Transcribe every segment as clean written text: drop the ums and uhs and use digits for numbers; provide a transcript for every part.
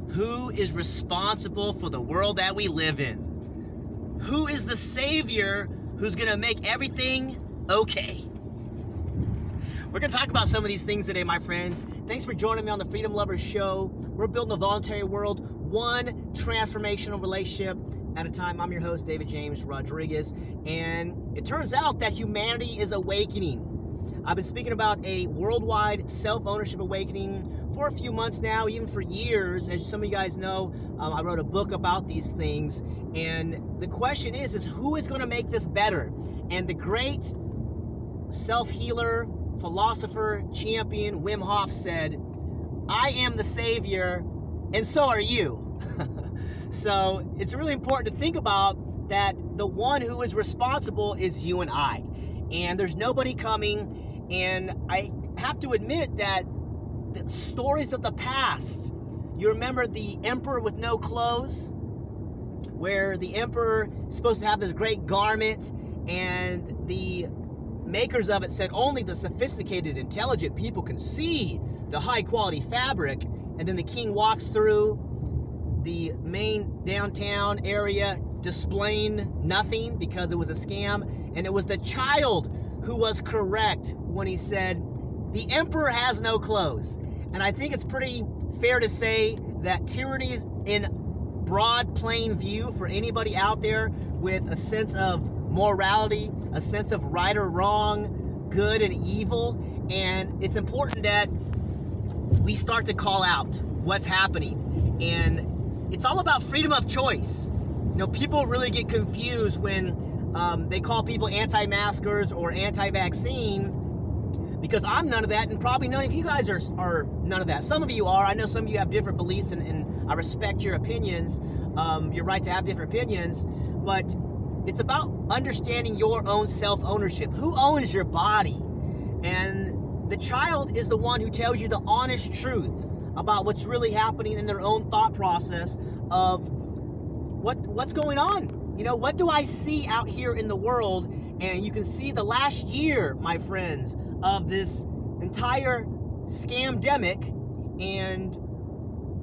Who is responsible for the world that we live in? Who is the savior who's going to make everything okay? We're going to talk about some of these things today, my friends. Thanks for joining me on the Freedom Lovers Show. We're building a voluntary world, one transformational relationship at a time. I'm your host, David James Rodriguez, and it turns out that humanity is awakening. I've been speaking about a worldwide self-ownership awakening for a few months now, even for years. As some of you guys know, I wrote a book about these things, and the question is who is going to make this better? And the great self-healer, philosopher, champion Wim Hof said, I am the savior, and so are you. So it's really important to think about that the one who is responsible is you and I. And there's nobody coming, and I have to admit that the stories of the past, you remember the emperor with no clothes, where the emperor is supposed to have this great garment, and the makers of it said only the sophisticated, intelligent people can see the high quality fabric. And then the king walks through the main downtown area displaying nothing because it was a scam. And it was the child who was correct when he said, the emperor has no clothes. And I think it's pretty fair to say that tyranny is in broad plain view for anybody out there with a sense of morality, a sense of right or wrong, good and evil. And it's important that we start to call out what's happening. And it's all about freedom of choice. You know, people really get confused when they call people anti-maskers or anti-vaccine, because I'm none of that, and probably none of you guys are none of that. Some of you are. I know some of you have different beliefs, and I respect your opinions. You're right to have different opinions, but it's about understanding your own self-ownership. Who owns your body? And the child is the one who tells you the honest truth about what's really happening in their own thought process of what's going on. You know, what do I see out here in the world? And you can see the last year, my friends, of this entire scamdemic, and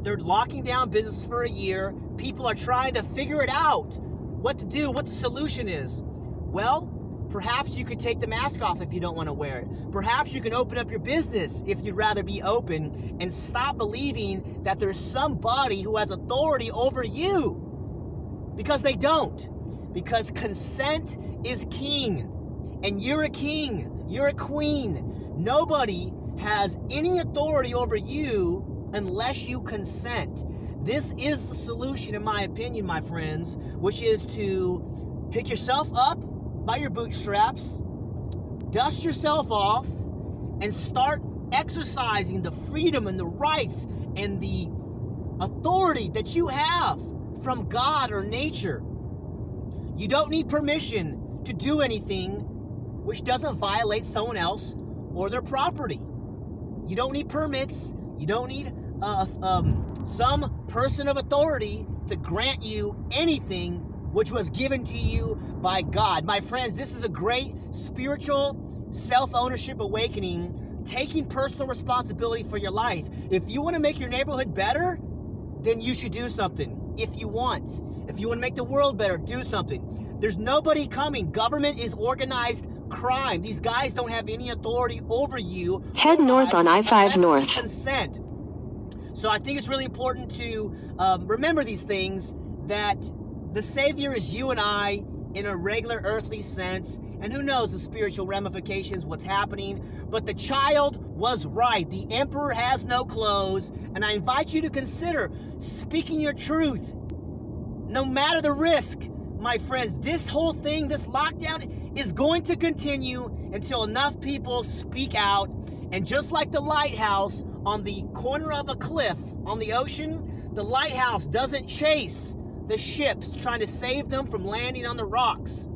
they're locking down business for a year. People are trying to figure it out, what to do, what the solution is. Well, perhaps you could take the mask off if you don't want to wear it. Perhaps you can open up your business if you'd rather be open, and stop believing that there's somebody who has authority over you, because they don't. Because consent is king, and you're a king. You're a queen. Nobody has any authority over you unless you consent. This is the solution, in my opinion, my friends, which is to pick yourself up by your bootstraps, dust yourself off, and start exercising the freedom and the rights and the authority that you have from God or nature. You don't need permission to do anything which doesn't violate someone else or their property. You don't need permits. You don't need some person of authority to grant you anything which was given to you by God. My friends, this is a great spiritual self-ownership awakening, taking personal responsibility for your life. If you want to make your neighborhood better, then you should do something. If you want to make the world better, do something. There's nobody coming. Government is organized crime. These guys don't have any authority over you. Head north on I-5 North. Consent. So I think it's really important to remember these things, that the Savior is you and I in a regular earthly sense, and who knows the spiritual ramifications, what's happening. But the child was right. The emperor has no clothes, and I invite you to consider speaking your truth, no matter the risk. My friends, this whole thing, this lockdown, is going to continue until enough people speak out. And just like the lighthouse on the corner of a cliff on the ocean, the lighthouse doesn't chase the ships trying to save them from landing on the rocks.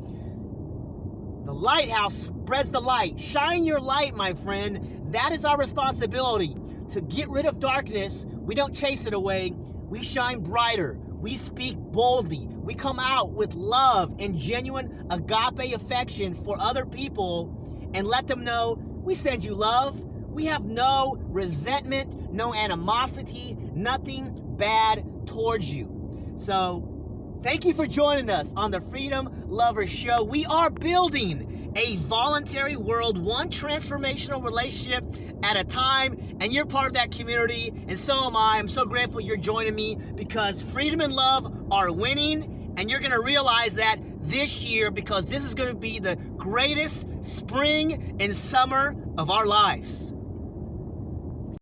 The lighthouse spreads the light. Shine your light, my friend. That is our responsibility, to get rid of darkness. We don't chase it away. We shine brighter. We speak boldly. We come out with love and genuine agape affection for other people and let them know we send you love. We have no resentment, no animosity, nothing bad towards you. So thank you for joining us on the Freedom Lovers Show. We are building a voluntary world, one transformational relationship at a time, and you're part of that community, and so am I. I'm so grateful you're joining me because freedom and love are winning, and you're going to realize that this year because this is going to be the greatest spring and summer of our lives.